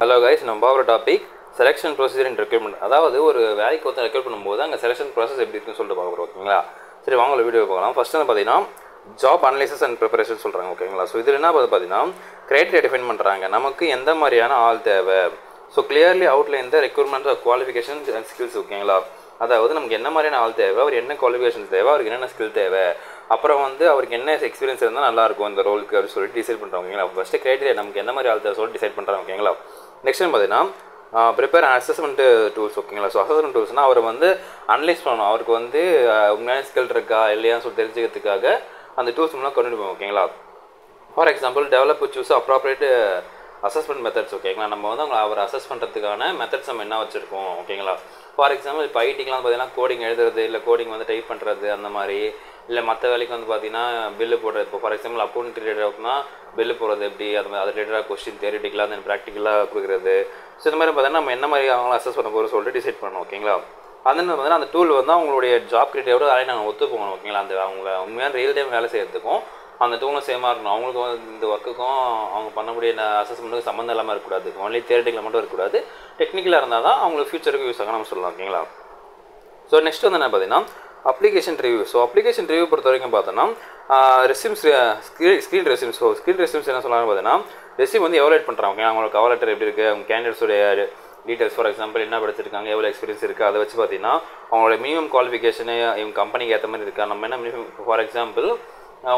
Hello guys, நம்ம பார்க்குற topic selection procedure இன் recruitment. அதாவது ஒரு வேலைக்கு ஒருத்தர் ரெக்ரூட் பண்ணும்போது அங்கே செலெக்ஷன் ப்ராசஸ் எப்படி இருக்குன்னு சொல்லிட்டு பார்க்குறோம். ஓகேங்களா? சரி, வாங்க வீடியோ பார்க்கலாம். ஃபர்ஸ்ட் வந்து பார்த்தீங்கன்னா ஜாப் அனலைசிஸ் அண்ட் ப்ரிப்பரேஷன் சொல்கிறாங்க. ஓகேங்களா? ஸோ இதில் என்ன பார்த்தீங்கன்னா கிரைட்டீரியா டிஃபைன் பண்ணுறாங்க. நமக்கு எந்த மாதிரியான ஆள் தேவை. So clearly outline the recruitment of qualification and skills. ஓகேங்களா? அதாவது நமக்கு என்ன மாதிரியான ஆள் தேவை, அவர் என்ன குவாலிஃபிகேஷன்ஸ் தேவை, அவருக்கு என்னென்ன ஸ்கில் தேவை, அப்புறம் வந்து அவருக்கு என்ன எக்ஸ்பீரியன்ஸ் இருந்தால் நல்லாயிருக்கும் இந்த ரோலுக்கு அப்படின்னு சொல்லிட்டு டிசைட் பண்ணுறாங்க. ஓகேங்களா? ஃபஸ்ட்டு கிரைட்டீரியா நமக்கு எந்த மாதிரி ஆள் தேவை சொல்லிட்டு டிசைட் பண்ணுறாங்க. ஓகேங்களா? நெக்ஸ்ட் டைம் பார்த்தீங்கன்னா ப்ரிப்பேர் அசஸ்மெண்ட் டூல்ஸ். ஓகேங்களா? ஸோ அசஸ்மெண்ட் டூல்ஸ்னால் அவர் வந்து அனலைஸ் பண்ணணும், அவருக்கு வந்து உண்மையான ஸ்கில் இருக்கா இல்லையான்னு சொல்லி தெரிஞ்சுக்கிறதுக்காக அந்த டூல்ஸ் மூலம் கொண்டு போவோம். ஓகேங்களா? For example develop choose appropriate assessment methods. ஓகேங்களா? நம்ம வந்து அவர் அசஸ் பண்ணுறதுக்கான மெத்தட்ஸ் நம்ம என்ன வச்சுருக்கோம். ஓகேங்களா? ஃபார் எக்ஸாம்பிள் இப்போ ஐடிக்கெலாம் பார்த்தீங்கன்னா கோடிங் எழுதுறது, இல்லை கோடிங் வந்து டைப் பண்ணுறது, அந்த மாதிரி. இல்லை மற்ற வேலைக்கு வந்து பார்த்தீங்கன்னா பில்லு போடுறது. இப்போ ஃபார் எக்ஸாம்பிள் அக்கௌண்ட் ரிலேட்டடாக பில்லு போடுறது எப்படி, அது ரிலேட்டடாக கொஸ்டின் தியரிட்டிக்கலாக தென் ப்ராக்டிக்கலாக கொடுக்குறது. ஸோ இந்த மாதிரி பார்த்தீங்கன்னா நம்ம என்ன மாதிரி அவங்கள அசஸ் பண்ண போகிறோம் சொல்லிட்டு டிசைட் பண்ணணும். ஓகேங்களா? அதே பார்த்தீங்கன்னா அந்த டூல் வந்து அவங்களுடைய ஜாப் கிரிட்டேவோட அதை நாங்கள் ஒத்து போகணும். ஓகேங்களா? அந்த அவங்க உண்மையான ரியல் டைம் வேலை செய்யறதுக்கும் அந்த டூலும் சேமாக இருக்கணும். அவங்களுக்கு வந்து இந்த ஒர்க்குக்கும் அவங்க பண்ணக்கூடிய அசஸ்மெண்ட்டுக்கும் சம்மந்தம் இல்லாமல் இருக்கக்கூடாது. ஒன்லி தியரிட்டிக்கலாக மட்டும் இருக்கக்கூடாது. டெக்னிக்கலாக இருந்தால் தான் அவங்களுக்கு ஃபியூச்சருக்கு யூஸ் ஆகும் நம்ம சொல்லலாம். ஓகேங்களா? ஸோ நெக்ஸ்ட் வந்து என்ன பார்த்தீங்கன்னா application review. So application review பொறுத்த வரைக்கும் பார்த்தோன்னா resumes screen resumes. So screen resumes என்ன சொல்கிறாங்க பார்த்தீங்கன்னா ரெஸ்யூம் வந்து எவாலுவேட் பண்ணுறாங்க. ஓகே, அவங்களுக்கு கவர் லெட்டர் எப்படி இருக்குது, அவங்க கேண்டிடேட்ஸோடைய டீட்டெயில்ஸ், ஃபார் எக்ஸாம்பிள் என்ன படிச்சிருக்காங்க, எவ்வளோ எக்ஸ்பீரியன்ஸ் இருக்குது, அதை வச்சு பார்த்தீங்கன்னா அவங்களோட மினிமம் குவாலிஃபிகேஷனு இவங்க கம்பெனிக்கு ஏற்ற மாதிரி இருக்கா. நம்ம என்ன மினிமம், ஃபார் எக்ஸாம்பிள்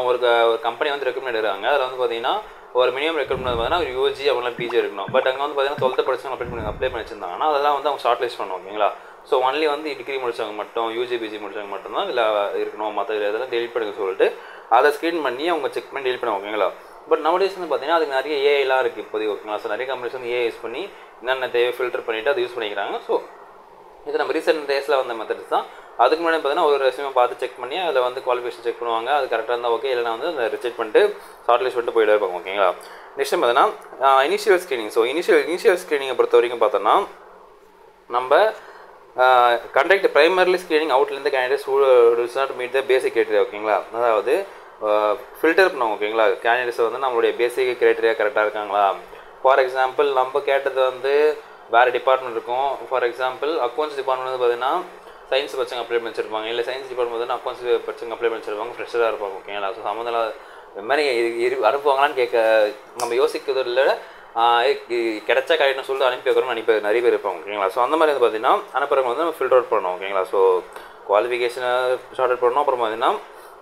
ஒரு கம்பெனி வந்து ரெக்கமெண்ட் எடுக்கிறாங்க. அதில் வந்து பார்த்தீங்கன்னா ஒரு மினிமம் ரெக்கமெண்ட் பார்த்தீங்கன்னா ஒரு யூஜி அப்படின்னா பிஜி இருக்கணும். பட் அங்கே வந்து பார்த்தீங்கன்னா 12th படிச்சவங்க அப்ளை பண்ணி வச்சிருந்தாங்கன்னா அதெல்லாம் வந்து அவங்க ஷார்ட் லிஸ்ட் பண்ணுவோம். ஓகேங்களா? ஸோ ஒன்லி வந்து டிகிரி முடிச்சவங்க மட்டும், யூஜி பிஜி முடிச்சவங்க மட்டும்தான் இதில் இருக்கணும். மற்ற இதெல்லாம் டெலிட் பண்ணுங்க சொல்லிட்டு அதை ஸ்க்ரீன் பண்ணி அவங்க செக் பண்ணி டெலிட் பண்ணுவாங்க. ஓகேங்களா? பட் நவடேஸ் வந்து பார்த்தீங்கன்னா அதுக்கு நிறைய ஏஐலாம் இருக்குது இப்போதைக்கு. ஓகேங்களா? ஸோ நிறைய கம்பெனிஸ் வந்து ஏஐ யூஸ் பண்ணி என்னென்ன தேவை ஃபில்டர் பண்ணிவிட்டு அதை யூஸ் பண்ணிக்கிறாங்க. ஸோ இது நம்ம ரீசெண்ட் டேஸில் வந்த மெத்தட்ஸ் தான். அதுக்கு முன்னாடி பார்த்தீங்கன்னா ஒரு ரெஸ்யூமை பார்த்து செக் பண்ணி அதில் வந்து குவாலிஃபிகேஷன் செக் பண்ணுவாங்க. அது கரெக்டாக இருந்தால் ஓகே, இல்லைனா வந்து அதை ரிஜெக்ட் பண்ணிட்டு ஷார்ட் லிஸ்ட் பண்ணிட்டு போயிட்டே இருப்பாங்க. ஓகேங்களா? நெக்ஸ்ட் பார்த்தீங்கன்னா இனிஷியல் ஸ்க்ரீனிங். ஸோ இனிஷியல் ஸ்க்ரீனிங்கை பொறுத்த வரைக்கும் பார்த்தோன்னா நம்ம கண்டக்ட் பிரைமர்லி ஸ்க்ரீனிங் அவுட்லேருந்து candidates does not meet the basic criteria. ஓகேங்களா? அதாவது ஃபில்டர் பண்ணுவோம். ஓகேங்களா? கேண்டிடேட்ஸ் வந்து நம்மளுடைய பேசிக் கிரைட்டீரியா கரெக்டாக இருக்காங்களா. ஃபார் எக்ஸாம்பிள் நம்ம கேட்டது வந்து வேறு டிபார்ட்மெண்ட் இருக்கும். ஃபார் எக்ஸாம்பிள் அக்கௌண்ட்ஸ் டிபார்ட்மெண்ட் வந்து பார்த்தீங்கன்னா சயின்ஸ் படிச்சவங்க அப்ளை பண்ணி வச்சிருப்பாங்க, இல்லை சயின்ஸ் டிபார்ட்மெண்ட் வந்து அக்கௌண்ட்ஸ் படிச்சவங்க அப்ளை பண்ணி வச்சிருப்பாங்க, ஃப்ரெஷராக இருப்பாங்க. ஓகேங்களா? ஸோ சம்மந்தம் இது மாதிரி அனுப்புவாங்களான்னு கேட்க நம்ம யோசிக்கிறது இல்லை. கிடைச்சா கிடைக்கணும்னு சொல்லிட்டு அனுப்பி வைக்கிறோம் நிறைய பேர் இருப்பாங்க. ஓகேங்களா? ஸோ அந்த மாதிரி வந்து பார்த்தீங்கன்னா அனுப்புறவங்க வந்து நம்ம ஃபில்டர் அவுட் பண்ணணும். ஓகேங்களா? ஸோ குவாலிஃபிகேஷனை ஷார்ட் அவுட் பண்ணணும். அப்புறம் பார்த்தீங்கன்னா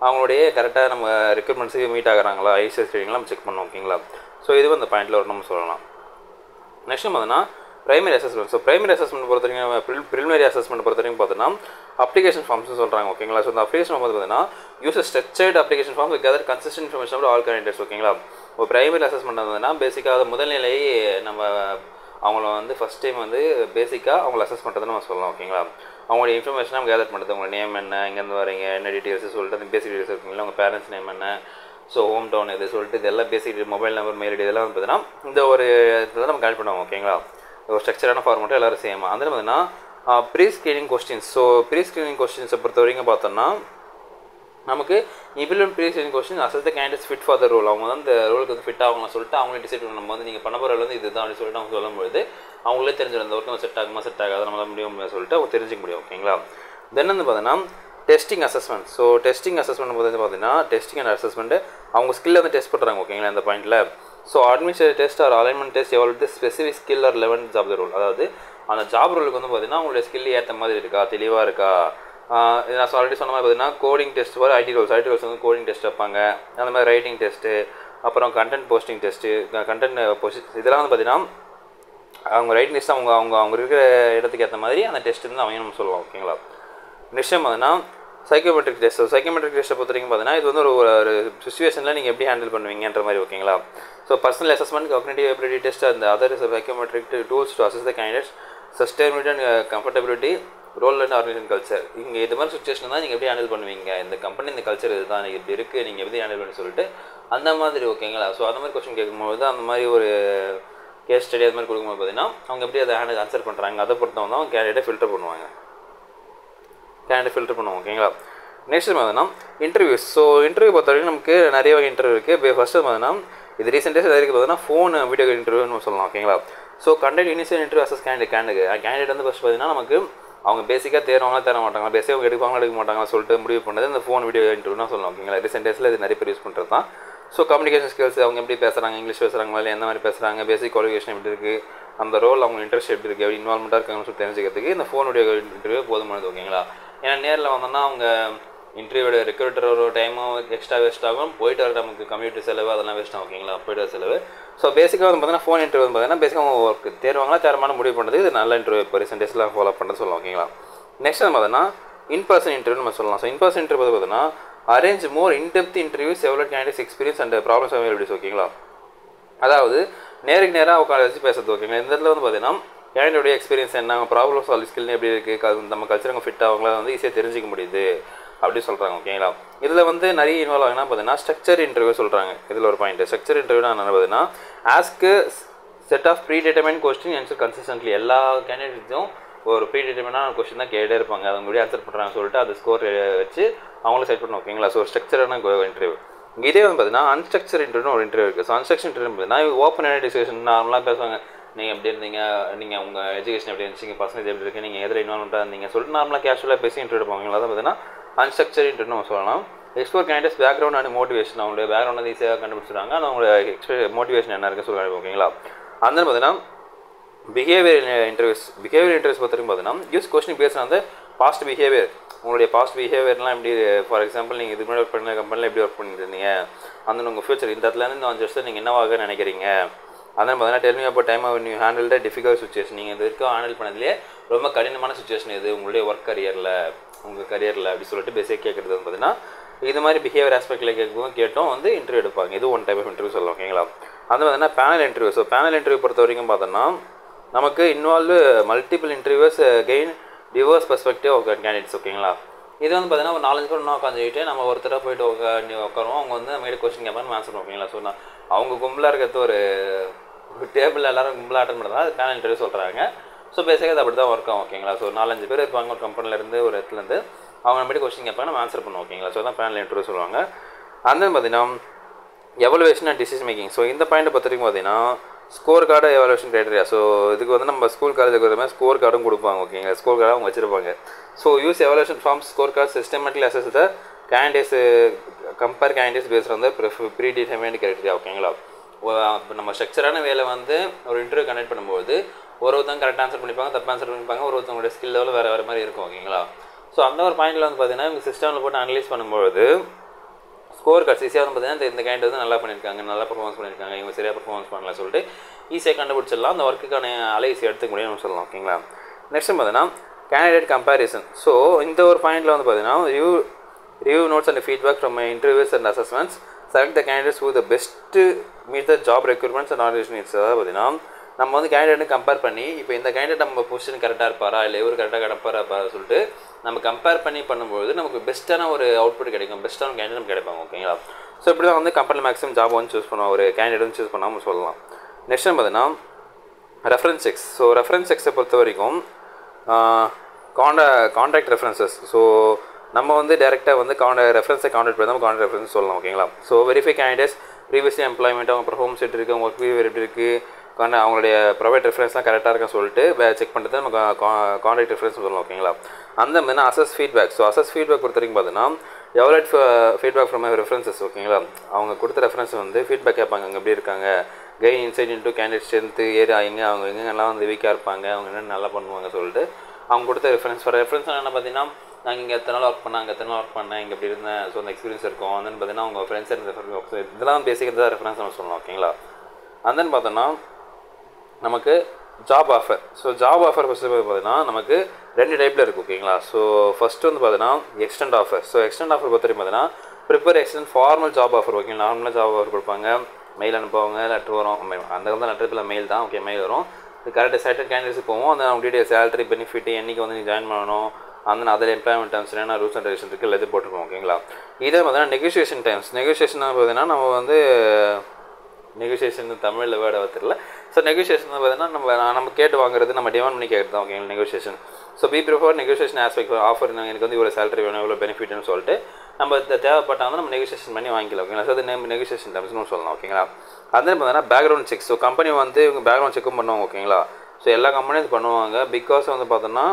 அவங்களுடைய கரெக்டாக நம்ம ரெக்ரூட்மெண்ட்ஸுக்கு மீட் ஆகிறாங்களா, ஐசிஎஸ் ஸ்க்ரீனிங்லாம் நம்ம செக் பண்ணணும். ஓகேங்களா? ஸோ இது அந்த பாயிண்டில் ஒரு நம்ம சொல்லலாம். நெக்ஸ்ட் பார்த்தீங்கன்னா primary assessment. So primary assessment பொறுத்த வரைக்கும் ப்ரிலிமினரி அசஸ்மெண்ட் பொறுத்த வரைக்கும் பார்த்தீங்கன்னா அப்ளிகேஷன் ஃபார்ம்ஸ்னு சொல்கிறாங்க. ஓகேங்களா? ஸோ இந்த அப்ளிகேஷன் ஃபார்ம் பார்த்தீங்கன்னா use structured application form with other consistent information all candidates. ஓகேங்களா? ஒரு பிரைமரி அசஸ்மெண்ட் வந்ததுன்னா பேசிக்காக முதல்நிலை நம்ம அவங்கள வந்து ஃபஸ்ட் டைம் வந்து பேசிக்காக அவங்கள அசஸ் பண்ணுறதுன்னு நம்ம சொல்லலாம். ஓகேங்களா? அவங்களுடைய இன்ஃபர்மேஷன் நம்ம கேதர் பண்ணுறது, உங்களோட நேம் என்ன, எங்கேருந்து வரீங்க, என்ன டீட்டெயில்ஸ் சொல்லிட்டு அந்த பேசிக் டீட்டெயில்ஸ் இருக்குங்களா, உங்கள் பேரண்ட்ஸ் நேம் என்ன, ஸோ ஹோம் டவுன் இது சொல்லிட்டு இதெல்லாம் basic mobile number, mail ID இதெல்லாம் வந்து பார்த்தீங்கன்னா இந்த ஒரு இதில் நம்ம கலெக்ட் பண்ணுவோம். ஓகேங்களா? ஒரு ஸ்ட்ரக்சரான ஃபார்மெட்டு எல்லோரும் சேமாக. அதில் பார்த்தீங்கன்னா pre screening questions. So pre screening கொஸ்டின்ஸை பொறுத்த வரைக்கும் பார்த்தோன்னா நமக்கு இவ்விலும் pre screening question assess the candidates fit for the role. அவங்க வந்து இந்த ரோலுக்கு வந்து ஃபிட் ஆகணும்னு சொல்லிட்டு அவங்களே டிசைட் பண்ணணும். நம்ம வந்து நீங்கள் பண்ண போகிற வந்து இதுதான் அப்படின்னு சொல்லிட்டு அவங்க சொல்லும்போது அவங்களே தெரிஞ்சிடும் இந்த ஒர்க் நம்ம செட் ஆகுமா செட் ஆகாது நம்மளால் முடியும் சொல்லிட்டு அவங்க தெரிஞ்சிக்க முடியும். ஓகேங்களா? தென் வந்து பார்த்தீங்கன்னா testing assessment. So testing assessment வந்து பார்த்தீங்கன்னா டெஸ்டிங் அண்ட் அசஸ்மெண்ட்டு அவங்க ஸ்கில் வந்து டெஸ்ட் பண்ணுறாங்க. ஓகேங்களா? இந்த பாயிண்டில் so administrative test or alignment test எவ்வளோ specific skill or level job role. அதாவது அந்த ஜாப் ரோலுக்கு வந்து பார்த்தீங்கன்னா அவங்களுடைய ஸ்கில் ஏற்ற மாதிரி இருக்கா, தெளிவாக இருக்கா. நான் ஆல்ரெடி சொன்ன மாதிரி பார்த்தீங்கன்னா கோடிங் டெஸ்ட் வர ஐடி ரோல்ஸ் வந்து கோடிங் டெஸ்ட் வைப்பாங்க. அந்த மாதிரி ரைட்டிங் டெஸ்ட்டு, அப்புறம் கண்டென்ட் போஸ்டிங் டெஸ்ட்டு, கண்டென்ட் இதெல்லாம் வந்து பார்த்தீங்கன்னா அவங்க ரைட்டிங் டெஸ்ட் அவங்க இருக்கிற இடத்துக்கு ஏற்ற மாதிரி அந்த டெஸ்ட் வந்து அவங்க நம்ம சொல்லலாம். ஓகேங்களா? நெக்ஸ்ட் பார்த்தீங்கன்னா சைக்கோமெட்ரிக் டெஸ்ட். சைக்கோமெட்ரிக் டெஸ்ட்டை பொறுத்த வரைக்கும் பார்த்தீங்கன்னா இது வந்து ஒரு சுச்சுவேஷனில் நீங்கள் எப்படி ஹேண்டில் பண்ணுவீங்கன்ற மாதிரி. ஓகேங்களா? So personal assessment, cognitive ability test and other psychometric tools to assess the candidates, sustainability and comfortability, role and organisation culture. இங்கே இது மாதிரி சுச்சுவேஷன் தான் நீங்கள் எப்படி ஹேண்டில் பண்ணுவீங்க, இந்த கம்பெனி இந்த கல்ச்சர் இதுதான் இப்படி இருக்குது, நீங்கள் எப்படி ஹேண்டில் பண்ணி சொல்லிட்டு அந்த மாதிரி. ஓகேங்களா? ஸோ அந்த மாதிரி கொஸ்டின் கேட்கும்போது அந்த மாதிரி ஒரு கேஸ் ஸ்டடி அது மாதிரி கொடுக்கும்போது பார்த்தீங்கன்னா அவங்க எப்படி அதை ஆன்சர் பண்ணுறாங்க அதை பொறுத்தவங்க தான் கேண்டிடேட்டை ஃபில்டர் பண்ணுவாங்க. ஓகேங்களா? நெக்ஸ்ட் பார்த்தீங்கன்னா இன்டர்வியூஸ். ஸோ இன்டர்வியூ பொறுத்த வரைக்கும் நமக்கு நிறைய வகை இன்டர்வியூ இருக்குது. ஃபஸ்ட்டு பார்த்தீங்கன்னா இது ரீசெண்ட் டேஸ் இருக்குது பார்த்தீங்கன்னா ஃபோன் வீடியோ இன்டர்வியூன்னு சொல்லலாம். ஓகேங்களா? So conduct initial interview assess candidate வந்து ஃபஸ்ட் பார்த்தீங்கன்னா நமக்கு அவங்க பேசிக்காக தேர்வாங்களா தர மாட்டாங்க, பேசிக்காக அவங்க எடுப்பாங்களா எடுக்க மாட்டாங்களா சொல்லிட்டு முடிவு பண்ணது இந்த ஃபோன் வீடியோ இன்டர்வியூனா சொல்லலாம். ஓகேங்களா, ரீசெண்ட் டேஸில் இது நிறைய பேர் யூஸ் பண்ணுறது தான். ஸோ கம்யூனிகேஷன் ஸ்கில்ஸ், அவங்க எப்படி பேசுகிறாங்க, இங்கிலீஷ் பேசுகிறாங்களா இல்லை எந்த மாதிரி பேசுகிறாங்க, பேசிக் குவாலிஃபிகேஷன் எப்படி இருக்குது, அந்த ரோல் அவங்க இன்ட்ரெஸ்ட் எப்படி இருக்குது, எப்படி இன்வால்மெண்ட்டாக இருக்காங்கன்னு சொல்லி தெரிஞ்சுக்கிறதுக்கு இந்த ஃபோன் வீடியோ இன்டர்வியூ போதுமானது. ஓகேங்களா, ஏன்னா நேரில் வந்தோம்னா அவங்க இன்டர்வியூட ரெக்ரூட்டர் ஒரு டைமும் எக்ஸ்ட்ரா வேஸ்ட் ஆகும், போயிட்டு வர நமக்கு கம்யூனிட்டி செலவு அதெல்லாம் வேஸ்ட் ஆகும். ஓகேங்களா, போயிட்டு வர செலவு. ஸோ பேசிக்காக வந்து பார்த்தீங்கன்னா ஃபோன் இன்டர்வியூ பார்த்தீங்கன்னா பேசிக்காக அவங்க ஒர்க் தேர்வாங்களா தேர்மான முடிவு பண்ணுறது இது நல்ல இன்டர்வியூ இப்போ ரீசெண்ட் டேஸில் ஃபாலோ பண்ணுறது சொல்லலாம். ஓகேங்களா, நெக்ஸ்ட் வந்து பார்த்தீங்கன்னா இன்பர்சன் இன்டர்வியூ நம்ம சொல்லலாம். ஸோ இன்பர்சன் இன்டர்வியூ பார்த்தீங்கன்னா arrange more in-depth interview several candidates experience and problems availabilities. ஓகேங்களா, அதாவது நேருக்கு நேராக உட்கார வச்சு பேசுறது. ஓகேங்களா, இந்த இடத்துல வந்து பார்த்தீங்கன்னா கேண்டிடேட்டோடைய எக்ஸ்பீரியன்ஸ் என்ன, ப்ராப்ளம் சால்வ் ஸ்கில் எப்படி இருக்குது, நம்ம கல்ச்சருக்கு ஃபிட் ஆகவங்கள வந்து ஈஸியாக தெரிஞ்சிக்க முடியுது அப்படி சொல்கிறாங்க. ஓகேங்களா, இதில் வந்து நிறைய இன்வால்வ் ஆகுனா பார்த்தீங்கன்னா ஸ்ட்ரக்சர் இன்டர்வியூ சொல்கிறாங்க. இதில் ஒரு பாயிண்ட் ஸ்ட்ரக்சர் இன்டர்வியூனா என்ன பார்த்தீங்கன்னா ask set of pre determine question answer consistently. எல்லா கேண்டிடேட்ஸும் ஒரு ப்ரீ டிட்டர்மைனான கொஸ்டின் தான் கேட்டே இருப்பாங்க, அதை முன்னாடி ஆன்சர் பண்ணுறாங்க சொல்லிட்டு அது ஸ்கோர் வச்சு அவங்களும் செட் பண்ணுவோம். ஓகேங்களா, ஸோ ஸ்ட்ரக்சரான இன்டர்வியூ. இதே வந்து பார்த்தீங்கன்னா அன்ஸ்ட்ரக்சர் இன்டர்வியூ ஒரு இன்டர்வியூ இருக்குது. ஸோ அன்ஸ்ட்ரக்சர் இன்டர்வியூ பார்த்தீங்கன்னா ஓப்பன் டிஸ்கஷன் நார்மலாக பேசுவாங்க. நீங்கள் எப்படி இருந்தீங்க, நீங்கள் உங்கள் எஜுகேஷன் எப்படி இருந்துச்சு, பர்சன்டேஜ் எப்படி இருக்குது, நீங்கள் எதில் இன்வால்மெண்ட்டாக இருந்தீங்க சொல்லிட்டு நார்மலாக கேஷுவலாக பேசி இன்டர்வியூ எடுப்பாங்க. அதான் பார்த்தீங்கன்னா அன்ஸ்ட்ரக்சர் இன்டர்வியூ நம்ம சொல்லலாம். Explore candidates background and motivation, அவங்களுடைய பேக்ரவுண்ட் வந்து ஈஸியாக கண்டுபிடிச்சிருக்காங்க, அது அவங்களோட மோட்டிவேஷன் என்ன இருக்குன்னு சொல்லி. ஓகேங்களா, அந்த பார்த்தீங்கன்னா பிஹேவியர் இன்டர்வியூஸ் பொறுத்தவரைக்கும் பார்த்தீங்கன்னா யூஸ் கொஸ்டின் பேஸ் அந்த பாஸ்ட் பிஹேவியர், உங்களுடைய பாஸ்ட் பிஹேவியர்லாம் எப்படி, ஃபார் எக்ஸாம்பிள் நீங்கள் இதுக்கு முன்னாடி ஒர்க் பண்ண கம்பெனியில் எப்படி ஒர்க் பண்ணிட்டு இருந்தீங்க, அந்த உங்கள் ஃபியூச்சர் இந்த இடத்துலேருந்து இந்த 5 வருஷம் நீங்கள் என்னவாக நினைக்கிறீங்க, அதான் பார்த்தீங்கன்னா tell me about time of new handle the difficult situation, நீங்கள் இது வரைக்கும் ஹேண்டில் பண்ணதுலேயே ரொம்ப கடினமான சுச்சுவேஷன் எது உங்களுடைய ஒர்க் கரியரில், உங்கள் கரியரில் அப்படி சொல்லிட்டு பேசிக்காக கேட்குறது வந்து பார்த்தீங்கன்னா இது மாதிரி பிஹேவியர் ஆஸ்பெக்டில் கேட்டும் வந்து இன்டர்வியூ எடுப்பாங்க. இது ஒன் டைப் ஆஃப் இன்டர்வியூ சொல்லலாம். ஓகேங்களா, அது பார்த்தீங்கன்னா panel interview. So panel interview பொறுத்த வரைக்கும் பார்த்தோன்னா நமக்கு involve multiple interviews gain diverse perspective of candidates. ஓகேங்களா, இது வந்து பார்த்தீங்கன்னா ஒரு 4-5 பேர் இன்னும் உட்காந்துக்கிட்டு நம்ம ஒருத்தராக போயிட்டு உட்காருவோம், அவங்க வந்து நம்ம கொஸ்டின் கேட்பாங்க ஆன்சர் பண்ணுவோம். ஓகேங்களா, ஸோ அவங்க கும்பலாக இருக்கிறது ஒரு டேபிள் எல்லாரும் கும்பலாக அட்டன் பண்ணுறதா அது பேனல் இன்டர்வியூ சொல்கிறாங்க. ஸோ பேசிக்காக அது அப்படி தான் ஒர்க் ஆகும். ஓகேங்களா, ஸோ 4-5 பேர் இருப்பாங்க ஒரு கம்பெனிலேருந்து ஒரு இடத்துலேருந்து, அவங்க நம்ம கொஸ்டின் கேட்பாங்க நம்ம ஆன்சர் பண்ணுவோம். ஓகேங்களா, ஸோ தான் பேனல் இன்டர்வியூ சொல்லுவாங்க. அந்த பார்த்தீங்கன்னா evaluation and decision making. So இந்த பாயிண்ட் பொறுத்த வரைக்கும் பார்த்தீங்கன்னா ஸ்கோர் கார்டு எவலுவேஷன் க்ரைட்டரியா. ஸோ இதுக்கு வந்து நம்ம ஸ்கூல் காலேஜுக்கு வர மாதிரி ஸ்கோர் கார்டும் கொடுப்பாங்க. ஓகேங்களா, ஸ்கோர் கார்டு அவங்க வச்சிருப்பாங்க. So use evaluation forms score card systematically assess the candidates compare candidates based வந்து ப்ரீ டிட்டர்மைன்ட் க்ரைட்டரியா. ஓகேங்களா, இப்போ நம்ம ஸ்ட்ரக்சரான வேலை வந்து ஒரு இன்டர்வியூ கண்டக்ட் பண்ணும்போது ஒருத்தவங்க கரெக்டாக ஆன்சர் பண்ணிப்பாங்க, தப்பு ஆன்சர் பண்ணிப்பாங்க, ஒருத்தவங்களோட ஸ்கில் லெவலில் வேறு மாதிரி இருக்கும். ஓகேங்களா, ஸோ அந்த ஒரு பாயிண்டில் வந்து பார்த்தீங்கன்னா இவங்க சிஸ்டமில் போட்டு அனலைஸ் பண்ணும்போது ஸ்கோர் கார்ட்ஸ் ஈஸியாக வந்து பார்த்தீங்கன்னா இந்த கேண்டிடேட் வந்து நல்லா பண்ணியிருக்காங்க, நல்லா பர்ஃபார்மன்ஸ் பண்ணியிருக்காங்க, இவங்க சரியாக பர்ஃபார்மன்ஸ் பண்ணலாம் சொல்லிட்டு ஈஸியாக கண்டுபிடிச்சிடலாம், அந்த ஒர்க்குக்கான அலைஸ் எடுத்துக்க முடியும்னு சொல்லலாம். ஓகேங்களா, நெக்ஸ்ட் பார்த்தீங்கன்னா கேண்டிடேட் கம்பேரிசன். ஸோ இந்த ஒரு பாயிண்டில் வந்து பார்த்தீங்கன்னா review notes and feedback from interviews and assessments select the candidates who the best meet the job recruitments and organisation needs. அதாவது பார்த்தீங்கன்னா நம்ம வந்து கேண்டிடேட் கம்பேர் பண்ணி இப்போ இந்த கேண்டிடேட் நம்ம பொசிஷன் கரெக்டாக இருப்பாரா இல்லை இவர் கரெக்டாக இருப்பாரா சொல்லிட்டு நம்ம கம்பேர் பண்ணி பண்ணும்போது நமக்கு பெஸ்ட்டான ஒரு அவுட்புட் கிடைக்கும், பெஸ்ட்டான கேண்டிடேட் நமக்கு கிடைப்பாங்க. ஓகேங்களா, ஸோ இப்படி தான் வந்து கம்பெனியில் மேக்ஸிமம் ஜாப் வந்து சூஸ் பண்ணுவோம், ஒரு கேண்டிடேட் வந்து சூஸ் பண்ணாமல் சொல்லலாம். நெக்ஸ்ட் பார்த்தீங்கன்னா ரெஃபரன்ஸ் செக்ஸ். ஸோ ரெஃபரன்ஸ் செக்ஸை பொறுத்த வரைக்கும் கான்டாக்ட் ரெஃபரன்சஸ். ஸோ நம்ம வந்து டேரெக்டாக வந்து ரெஃபரன்ஸை கான்டாக்ட் பண்ணி நம்ம கான்டாக்ட் ரெஃபரன்ஸ் சொல்லலாம். ஓகேங்களா, so verify candidates previously employment, அவங்க பர்ஃபார்மன்ஸ் எப்படி இருக்குது, அவங்க ஒர்க் பிஹேவியர் எப்படி இருக்குது, அவங்களுடைய ப்ரைவேட் ரெஃபரன்ஸ்லாம் கரெக்டாக இருக்குன்னு சொல்லிட்டு செக் பண்ணுறது நம்ம கான்டாக்ட் ரெஃபரன்ஸ் சொல்லலாம். ஓகேங்களா, அந்த மாதிரி assess feedback. So assess feedback பொறுத்த வரைக்கும் பார்த்தீங்கன்னா எவலேட் ஃபீட்பேக் ஃப்ரம் ரெஃபரன்சஸ். ஓகேங்களா, அவங்க கொடுத்த ரெஃபரன்ஸ் வந்து ஃபீட்பேக் கேட்பாங்க, அங்கே எப்படி இருக்காங்க, gain inside into candidate strength area எங்கே, அவங்க எங்கெல்லாம் வந்து வீக்காக இருப்பாங்க, அவங்க என்னென்ன நல்லா பண்ணுவாங்க சொல்லிட்டு அவங்க கொடுத்த ரெஃபரன்ஸ் என்ன பார்த்தீங்கன்னா நாங்கள் இங்கே எத்தனை நாள் ஒர்க் பண்ணேன், அங்கே எத்தனை நாள் ஒர்க் பண்ணேன், இங்கே எப்படி இருந்தேன், ஸோ அந்த எக்ஸ்பீரியன்ஸ் இருக்கும். அந்த பார்த்தீங்கன்னா அவங்க ஃப்ரெண்ட்ஸ் இருந்த இதெல்லாம் பேசிக்கிறது தான் ரெஃபரன்ஸ் நம்ம சொல்லலாம். ஓகேங்களா, அந்த பார்த்தோன்னா நமக்கு job offer. So job offer first பார்த்தீங்கன்னா நமக்கு 2 டைப்பில் இருக்குது. ஓகேங்களா, ஸோ ஃபஸ்ட்டு வந்து பார்த்தீங்கன்னா extend offer. So extend offer பொறுத்த வரைக்கும் பார்த்தீங்கன்னா prepare extend formal job offer. Okay, நார்மலாக ஜாப் ஆஃபர் கொடுப்பாங்க, மெயில் அனுப்புவாங்க, லெட்டர் வரும், அந்த காலத்தில் லெட்டர் இல்லை மெயில் தான். ஓகே, மெயில் வரும், இது கரெக்டாக செலக்டட் கேண்டிடேட்ஸ் போவோம், அந்த அவங்க டீட்டெயில் சேலரி பெனிஃபிட் என்றைக்கு வந்து நீங்கள் ஜாயின் பண்ணணும், அந்த அதில் எம்ப்ளாய்மெண்ட் டைம்ஸ் என்ன ரூல்ஸ் அண்ட் ரெகுலேஷன் இருக்குது எல்லாத்தையும் போட்டுருக்கோம். ஓகேங்களா, இதே பார்த்தீங்கன்னா நெகோசியேஷன் டைம்ஸ். நெகோசியேஷன் பார்த்தீங்கன்னா நம்ம வந்து நெகோசியேஷன் தமிழில் வேர்டு தெரியல. ஸோ நெகோசியேஷன் பார்த்தீங்கன்னா நம்ம கேட்டு வாங்குறது, நம்ம டிமாண்ட் பண்ணி கேட்குறது தான். ஓகேங்களா, negotiation. So be prefer negotiation aspect offer, எனக்கு வந்து இவ்வளோ சேலரி வேணும், இவ்வளோ பெனிஃபிட்னு சொல்லிட்டு நம்ம தேவைப்பட்டால் வந்து நம்ம நெகோசியேஷன் பண்ணி வாங்கிக்கலாம் ஓகேங்களா. ஸோ அது நெகோசியேஷன் டேர்ம்ஸ்னு சொல்லலாம் ஓகேங்களா. அதே பார்த்தீங்கன்னா பேக்ரவுண்ட் செக். ஸோ கம்பெனி வந்து இவங்க பேக்ரவுண்ட் செக்கும் பண்ணுவாங்க ஓகேங்களா. ஸோ எல்லா கம்பெனியும் இது பண்ணுவாங்க. பிகாஸ் வந்து பார்த்தோன்னா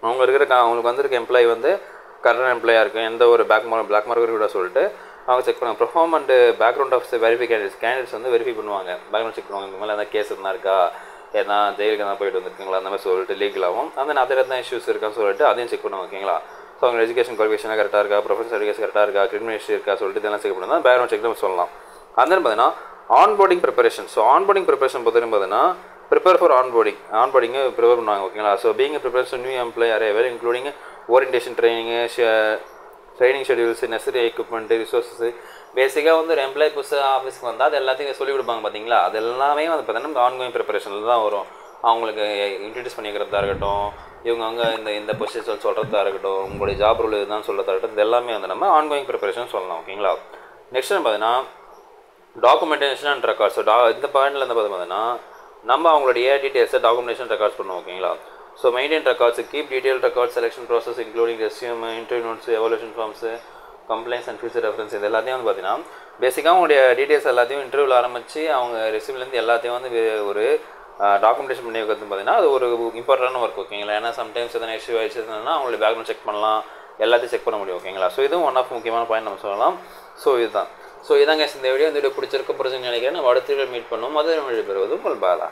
அவங்க அவங்களுக்கு வந்திருக்க எம்ப்ளாயி வந்து கரெக்டான எம்ப்ளாயாக இருக்கும், எந்த ஒரு பிளாக் மார்க் கூட சொல்லிட்டு அவங்க செக் பண்ணுவாங்க. Perform and background of verify candidates வந்து வெரிஃபை பண்ணுவாங்க, பேக்ரவுண்ட் செக் பண்ணுவாங்க. இந்த மாதிரி எதாவது கேஸ் இருந்தால் இருக்கா, ஏன்னா ஜெயிலுக்கு தான் போயிட்டு வந்துருக்குங்களா அந்த மாதிரி சொல்லிட்டு லீகலாகவும் அந்த அதர் எதாவது இஷ்யூஸ் இருக்கான்னு சொல்லிட்டு அதையும் செக் பண்ணுவாங்க ஓகேங்களா. ஸோ அவங்க எஜுகேஷன் குவாலிஃபிகேஷனாக கரெக்டாக இருக்கா, ப்ரொஃபஷனல் சர்டிஃபிகேட் கரெக்டாக இருக்கா, கிரிமினல் ஹிஸ்ட்ரி இருக்கா சொல்லிட்டு இதெல்லாம் செக் பண்ணி தான் பேக்ரவுண்ட் செக் நம்ம சொல்லலாம். அந்த பார்த்தீங்கன்னா onboarding preparation. So onboarding preparation பொறுத்தவரைக்கும் பார்த்தீங்கன்னா ப்ரிப்பேர் ஃபார் ஆன்போர்டிங்கை ப்ரிப்பேர் பண்ணுவாங்க ஓகேங்களா. So being preparation new employee arrival including orientation training schedules, necessary equipment, resources. பேசிக்காக வந்து ஒரு எம்ப்ளாய் புதுசு ஆஃபீஸ்க்கு வந்தால் அது எல்லாத்தையும் சொல்லிக் கொடுப்பாங்க பார்த்தீங்களா. அது எல்லாமே வந்து பார்த்தீங்கன்னா இந்த ஆன்கோயிங் ப்ரிப்பரேஷனில் தான் வரும். அவங்களுக்கு இன்ட்ரடியூஸ் பண்ணிக்கிறதா இருக்கட்டும், இவங்க இந்த பொசிஷன் சொல்கிறதா இருக்கட்டும், உங்களுடைய ஜாப் ரோல் இதுதான் சொல்கிறதா இருக்கட்டும், இது எல்லாமே வந்து நம்ம ஆன்கோயிங் ப்ரிப்பரேஷன் சொல்லலாம் ஓகேங்களா. நெக்ஸ்ட் பார்த்தீங்கன்னா டாக்குமெண்டேஷன் அண்ட் ரெக்கார்ட்ஸ். இந்த பாயிண்டில் இருந்து பார்த்தீங்கன்னா நம்ம அவங்களுடைய டீட்டெயில்ஸை டாக்குமெண்டேஷன் ரெக்கார்ட்ஸ் பண்ணுவோம் ஓகேங்களா. So maintain records, keep detail records, selection process including resume, interview notes, evolution forms, complaints and future reference. இது எல்லாத்தையும் வந்து பார்த்தீங்கன்னா பேசிக்காக அவங்களுடைய டீட்டெயில்ஸ் எல்லாத்தையும் இன்டர்வியூவில் ஆரம்பித்து அவங்க ரெஸ்யூம்லேருந்து எல்லாத்தையும் வந்து ஒரு டாக்குமெண்டேஷன் பண்ணி வைக்கிறது பார்த்தீங்கன்னா அது ஒரு இம்பார்ட்டன்டான ஒர்க் ஓகேங்களா. ஏன்னா சம்டைம்ஸ் எதனா இஷ்யூ ஆயிடுச்சுன்னா அவங்களுடைய பேக்ரவுண்ட் செக் பண்ணலாம், எல்லாத்தையும் செக் பண்ண முடியும் ஓகேங்களா. ஸோ இதுவும் ஒன் ஆஃப் முக்கியமான பாயிண்ட் நம்ம சொல்லலாம். ஸோ இதுதான். ஸோ இதாங்க இந்த வீடியோ பிடிச்சிருக்க நினைக்கிறேன். நம்ம அடுத்த வீடியோ மீட் பண்ணுவோம். அது நம்ம பெறுவது உங்கள் பாலா.